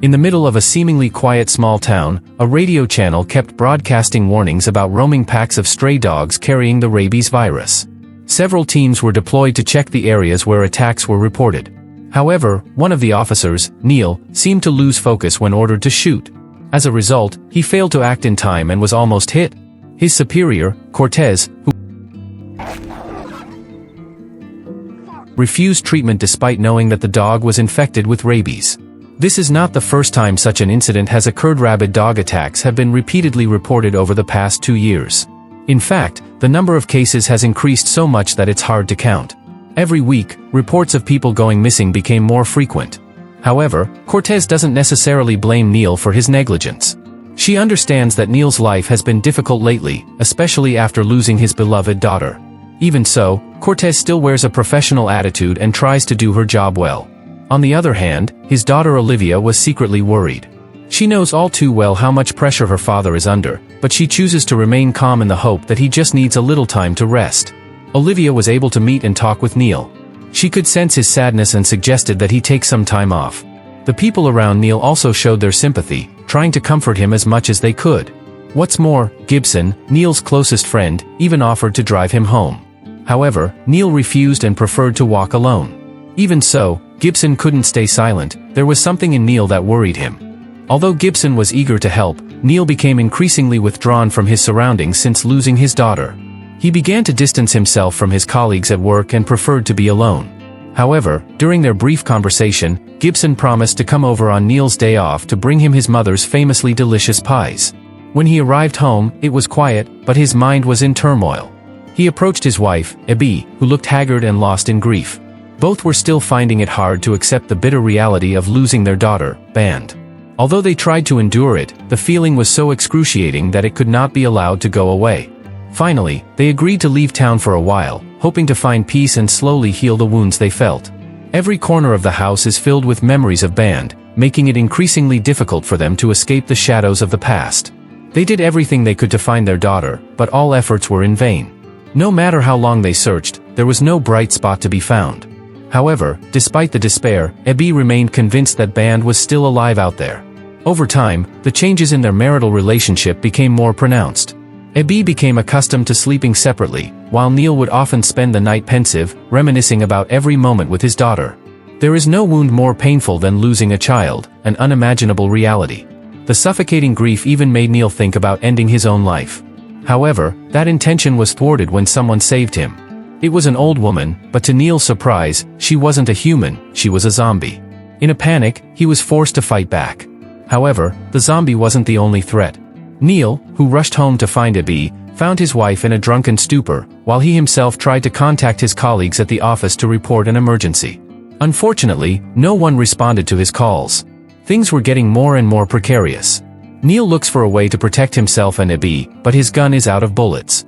In the middle of a seemingly quiet small town, a radio channel kept broadcasting warnings about roaming packs of stray dogs carrying the rabies virus. Several teams were deployed to check the areas where attacks were reported. However, one of the officers, Neil, seemed to lose focus when ordered to shoot. As a result, he failed to act in time and was almost hit. His superior, Cortez, who refused treatment despite knowing that the dog was infected with rabies. This is not the first time such an incident has occurred. Rabid dog attacks have been repeatedly reported over the past 2 years. In fact, the number of cases has increased so much that it's hard to count. Every week, reports of people going missing became more frequent. However, Cortez doesn't necessarily blame Neil for his negligence. She understands that Neil's life has been difficult lately, especially after losing his beloved daughter. Even so, Cortez still wears a professional attitude and tries to do her job well. On the other hand, his daughter Olivia was secretly worried. She knows all too well how much pressure her father is under, but she chooses to remain calm in the hope that he just needs a little time to rest. Olivia was able to meet and talk with Neil. She could sense his sadness and suggested that he take some time off. The people around Neil also showed their sympathy, trying to comfort him as much as they could. What's more, Gibson, Neil's closest friend, even offered to drive him home. However, Neil refused and preferred to walk alone. Even so, Gibson couldn't stay silent. There was something in Neil that worried him. Although Gibson was eager to help, Neil became increasingly withdrawn from his surroundings since losing his daughter. He began to distance himself from his colleagues at work and preferred to be alone. However, during their brief conversation, Gibson promised to come over on Neil's day off to bring him his mother's famously delicious pies. When he arrived home, it was quiet, but his mind was in turmoil. He approached his wife, Abby, who looked haggard and lost in grief. Both were still finding it hard to accept the bitter reality of losing their daughter, Band. Although they tried to endure it, the feeling was so excruciating that it could not be allowed to go away. Finally, they agreed to leave town for a while, hoping to find peace and slowly heal the wounds they felt. Every corner of the house is filled with memories of Band, making it increasingly difficult for them to escape the shadows of the past. They did everything they could to find their daughter, but all efforts were in vain. No matter how long they searched, there was no bright spot to be found. However, despite the despair, Abby remained convinced that Band was still alive out there. Over time, the changes in their marital relationship became more pronounced. Abby became accustomed to sleeping separately, while Neil would often spend the night pensive, reminiscing about every moment with his daughter. There is no wound more painful than losing a child, an unimaginable reality. The suffocating grief even made Neil think about ending his own life. However, that intention was thwarted when someone saved him. It was an old woman, but to Neil's surprise, she wasn't a human, she was a zombie. In a panic, he was forced to fight back. However, the zombie wasn't the only threat. Neil, who rushed home to find Abby, found his wife in a drunken stupor, while he himself tried to contact his colleagues at the office to report an emergency. Unfortunately, no one responded to his calls. Things were getting more and more precarious. Neil looks for a way to protect himself and Abby, but his gun is out of bullets.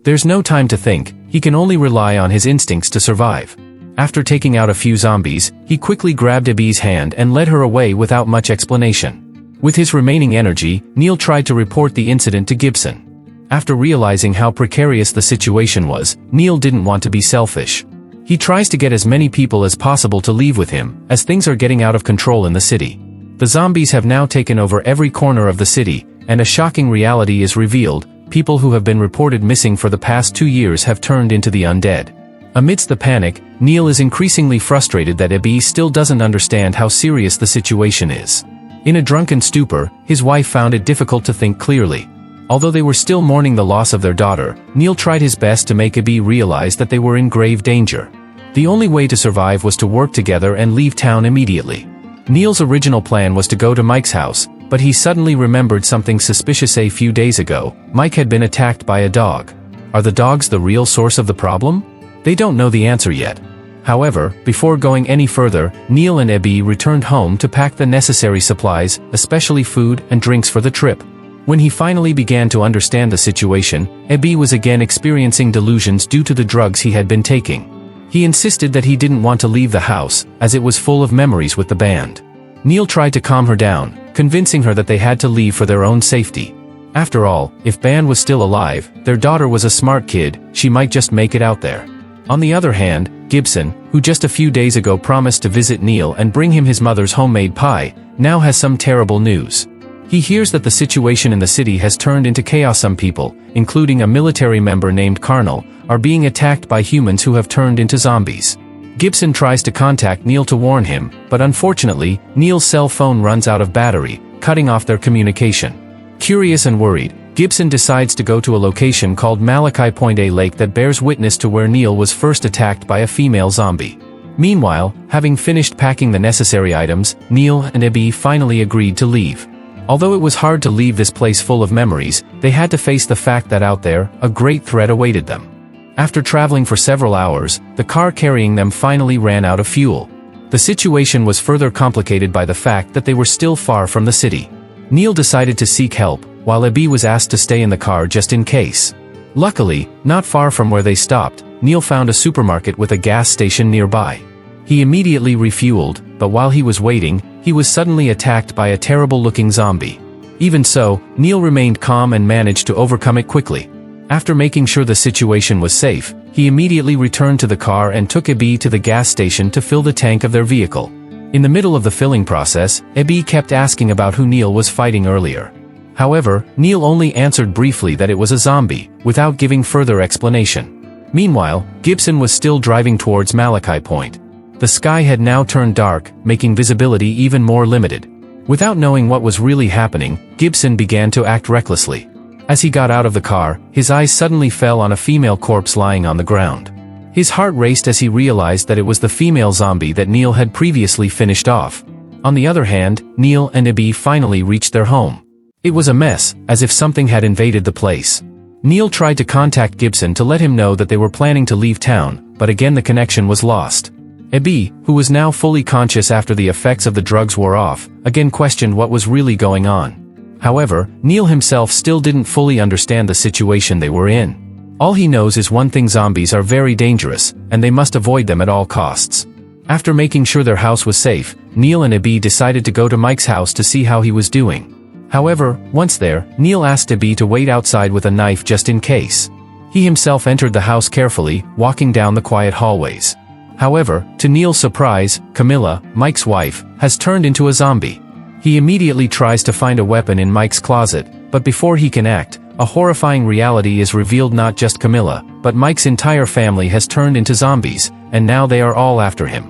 There's no time to think, he can only rely on his instincts to survive. After taking out a few zombies, he quickly grabbed Abby's hand and led her away without much explanation. With his remaining energy, Neil tried to report the incident to Gibson. After realizing how precarious the situation was, Neil didn't want to be selfish. He tries to get as many people as possible to leave with him, as things are getting out of control in the city. The zombies have now taken over every corner of the city, and a shocking reality is revealed: people who have been reported missing for the past 2 years have turned into the undead. Amidst the panic, Neil is increasingly frustrated that Abby still doesn't understand how serious the situation is. In a drunken stupor, his wife found it difficult to think clearly. Although they were still mourning the loss of their daughter, Neil tried his best to make Abby realize that they were in grave danger. The only way to survive was to work together and leave town immediately. Neil's original plan was to go to Mike's house, but he suddenly remembered something suspicious. A few days ago, Mike had been attacked by a dog. Are the dogs the real source of the problem? They don't know the answer yet. However, before going any further, Neil and Abby returned home to pack the necessary supplies, especially food and drinks for the trip. When he finally began to understand the situation, Abby was again experiencing delusions due to the drugs he had been taking. He insisted that he didn't want to leave the house, as it was full of memories with the band. Neil tried to calm her down, convincing her that they had to leave for their own safety. After all, if Band was still alive, their daughter was a smart kid, she might just make it out there. On the other hand, Gibson, who just a few days ago promised to visit Neil and bring him his mother's homemade pie, now has some terrible news. He hears that the situation in the city has turned into chaos. Some people, including a military member named Carnal, are being attacked by humans who have turned into zombies. Gibson tries to contact Neil to warn him, but unfortunately, Neil's cell phone runs out of battery, cutting off their communication. Curious and worried, Gibson decides to go to a location called Malachi Point, a lake that bears witness to where Neil was first attacked by a female zombie. Meanwhile, having finished packing the necessary items, Neil and Abby finally agreed to leave. Although it was hard to leave this place full of memories, they had to face the fact that out there, a great threat awaited them. After traveling for several hours, the car carrying them finally ran out of fuel. The situation was further complicated by the fact that they were still far from the city. Neil decided to seek help, while Abby was asked to stay in the car just in case. Luckily, not far from where they stopped, Neil found a supermarket with a gas station nearby. He immediately refueled, but while he was waiting, he was suddenly attacked by a terrible-looking zombie. Even so, Neil remained calm and managed to overcome it quickly. After making sure the situation was safe, he immediately returned to the car and took Abby to the gas station to fill the tank of their vehicle. In the middle of the filling process, Abby kept asking about who Neil was fighting earlier. However, Neil only answered briefly that it was a zombie, without giving further explanation. Meanwhile, Gibson was still driving towards Malachi Point. The sky had now turned dark, making visibility even more limited. Without knowing what was really happening, Gibson began to act recklessly. As he got out of the car, his eyes suddenly fell on a female corpse lying on the ground. His heart raced as he realized that it was the female zombie that Neil had previously finished off. On the other hand, Neil and Abby finally reached their home. It was a mess, as if something had invaded the place. Neil tried to contact Gibson to let him know that they were planning to leave town, but again the connection was lost. Abby, who was now fully conscious after the effects of the drugs wore off, again questioned what was really going on. However, Neil himself still didn't fully understand the situation they were in. All he knows is one thing: zombies are very dangerous, and they must avoid them at all costs. After making sure their house was safe, Neil and Abby decided to go to Mike's house to see how he was doing. However, once there, Neil asked Abby to wait outside with a knife just in case. He himself entered the house carefully, walking down the quiet hallways. However, to Neil's surprise, Camilla, Mike's wife, has turned into a zombie. He immediately tries to find a weapon in Mike's closet, but before he can act, a horrifying reality is revealed: not just Camilla, but Mike's entire family has turned into zombies, and now they are all after him.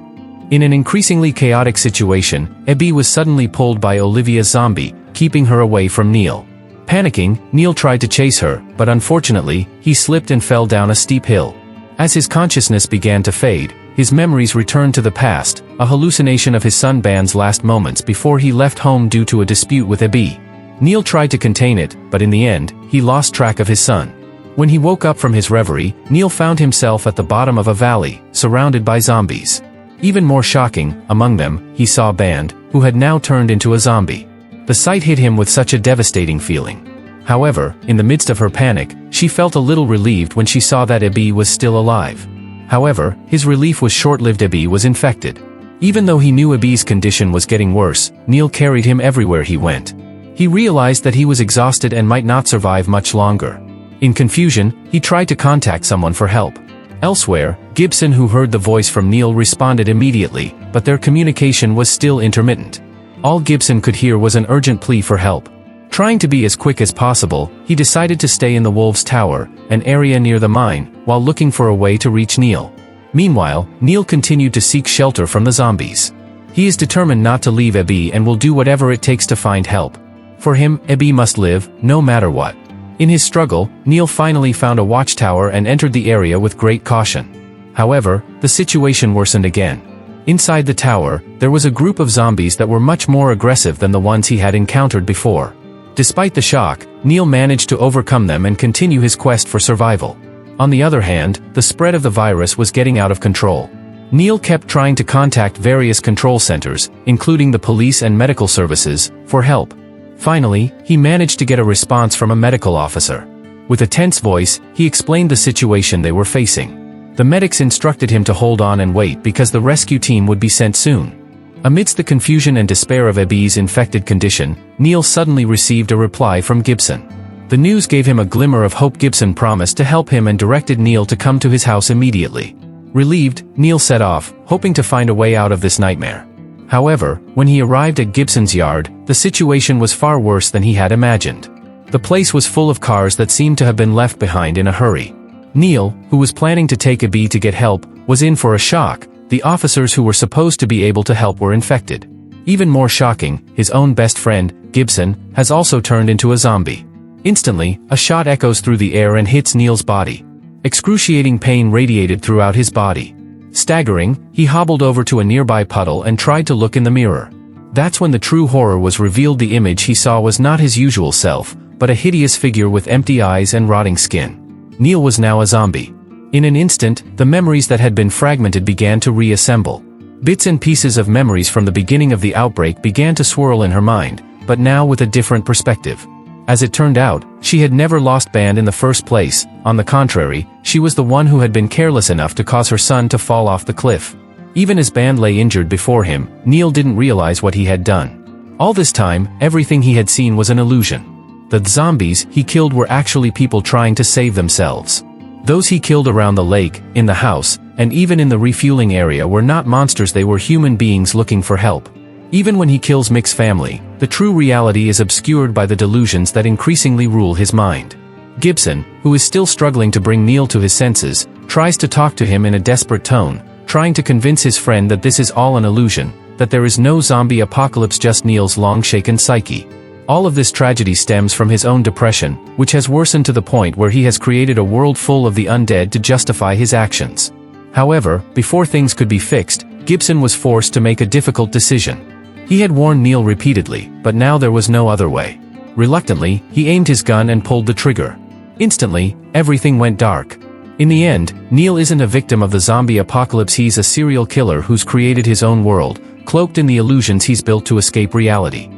In an increasingly chaotic situation, Abby was suddenly pulled by Olivia's zombie, keeping her away from Neil. Panicking, Neil tried to chase her, but unfortunately, he slipped and fell down a steep hill. As his consciousness began to fade, his memories returned to the past, a hallucination of his son Ban's last moments before he left home due to a dispute with Abby. Neil tried to contain it, but in the end, he lost track of his son. When he woke up from his reverie, Neil found himself at the bottom of a valley, surrounded by zombies. Even more shocking, among them, he saw Band, who had now turned into a zombie. The sight hit him with such a devastating feeling. However, in the midst of her panic, she felt a little relieved when she saw that Abby was still alive. However, his relief was short-lived. Abby was infected. Even though he knew Abby's condition was getting worse, Neil carried him everywhere he went. He realized that he was exhausted and might not survive much longer. In confusion, he tried to contact someone for help. Elsewhere, Gibson, who heard the voice from Neil, responded immediately, but their communication was still intermittent. All Gibson could hear was an urgent plea for help. Trying to be as quick as possible, he decided to stay in the Wolves Tower, an area near the mine, while looking for a way to reach Neil. Meanwhile, Neil continued to seek shelter from the zombies. He is determined not to leave Abby and will do whatever it takes to find help. For him, Abby must live, no matter what. In his struggle, Neil finally found a watchtower and entered the area with great caution. However, the situation worsened again. Inside the tower, there was a group of zombies that were much more aggressive than the ones he had encountered before. Despite the shock, Neil managed to overcome them and continue his quest for survival. On the other hand, the spread of the virus was getting out of control. Neil kept trying to contact various control centers, including the police and medical services, for help. Finally, he managed to get a response from a medical officer. With a tense voice, he explained the situation they were facing. The medics instructed him to hold on and wait because the rescue team would be sent soon. Amidst the confusion and despair of Abby's infected condition, Neil suddenly received a reply from Gibson. The news gave him a glimmer of hope. Gibson promised to help him and directed Neil to come to his house immediately. Relieved, Neil set off, hoping to find a way out of this nightmare. However, when he arrived at Gibson's yard, the situation was far worse than he had imagined. The place was full of cars that seemed to have been left behind in a hurry. Neil, who was planning to take a bee to get help, was in for a shock. The officers who were supposed to be able to help were infected. Even more shocking, his own best friend, Gibson, has also turned into a zombie. Instantly, a shot echoes through the air and hits Neil's body. Excruciating pain radiated throughout his body. Staggering, he hobbled over to a nearby puddle and tried to look in the mirror. That's when the true horror was revealed. The image he saw was not his usual self, but a hideous figure with empty eyes and rotting skin. Neil was now a zombie. In an instant, the memories that had been fragmented began to reassemble. Bits and pieces of memories from the beginning of the outbreak began to swirl in her mind, but now with a different perspective. As it turned out, she had never lost Band in the first place. On the contrary, she was the one who had been careless enough to cause her son to fall off the cliff. Even as Band lay injured before him, Neil didn't realize what he had done. All this time, everything he had seen was an illusion. The zombies he killed were actually people trying to save themselves. Those he killed around the lake, in the house, and even in the refueling area were not monsters. They were human beings looking for help. Even when he kills Mick's family, the true reality is obscured by the delusions that increasingly rule his mind. Gibson, who is still struggling to bring Neil to his senses, tries to talk to him in a desperate tone, trying to convince his friend that this is all an illusion, that there is no zombie apocalypse, just Neil's long-shaken psyche. All of this tragedy stems from his own depression, which has worsened to the point where he has created a world full of the undead to justify his actions. However, before things could be fixed, Gibson was forced to make a difficult decision. He had warned Neil repeatedly, but now there was no other way. Reluctantly, he aimed his gun and pulled the trigger. Instantly, everything went dark. In the end, Neil isn't a victim of the zombie apocalypse. He's a serial killer who's created his own world, cloaked in the illusions he's built to escape reality.